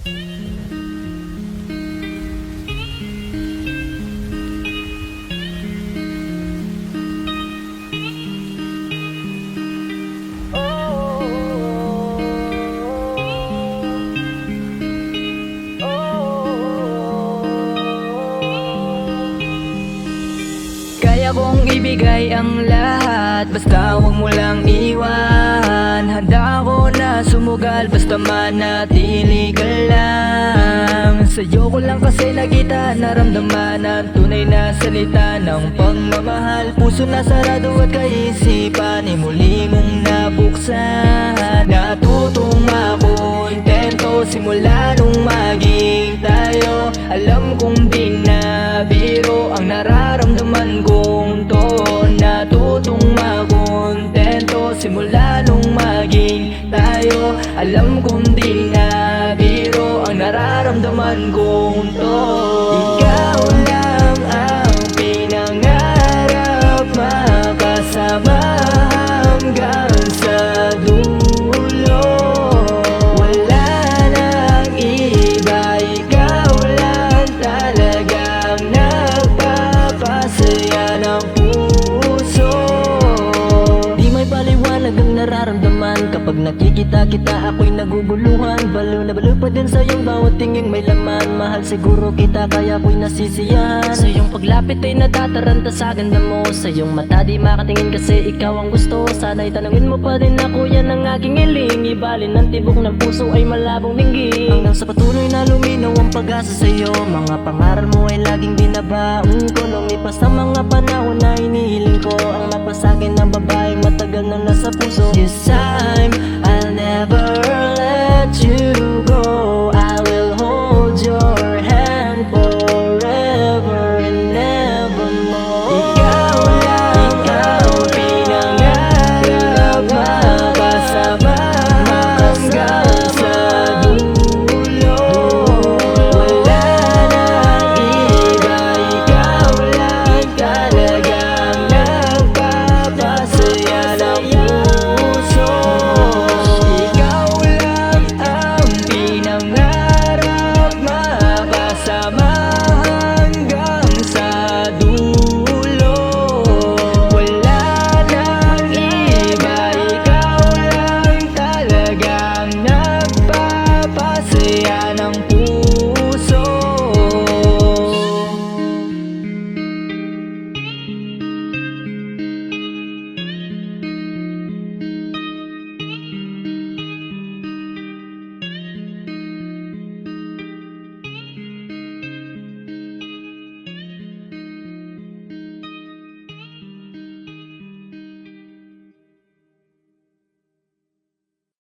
Kaya kong ibigay ang lahat, basta huwag mo lang iwan. Handa ako na sumugal, basta manatili ka lang. Sa'yo ko lang kasi nakita, naramdaman ang tunay na salita ng pagmamahal. Puso na sarado at kaisipan ay muli mong nabuksan. Natutong ako, intento simula nung maging tayo. Alam kong di na biro ang nararamdaman kong to. Natutong makontento simula nung maging tayo. Alam kong di na biro ang nararamdaman kong to. Ikaw lang ang pinangarap, makasama hanggang sa dulo. Wala nang iba, ikaw lang talagang nagpapasaya ng puso. Di may paliwanag ang nararamdaman kapag nakikita kita, ako'y naguguluhan. Balo na balo pa din sa iyong bawat tinging may laman. Mahal siguro kita kaya ako'y nasisiyahan. Sa iyong paglapit ay natataranta sa ganda mo. Sa iyong mata di makatingin kasi ikaw ang gusto. Sana'y tanungin mo pa rin ako, yan ang aking hiling. Ibalin ng tibok ng puso ay malabong lingging. Hanggang sa patuloy na luminaw ang pag-asa sa iyo. Mga pangaral mo ay laging binabaon ko. Lumipas ang mga panahon na hinihiling ko ang mapasakin ng babaeng matagal na nasa puso. This time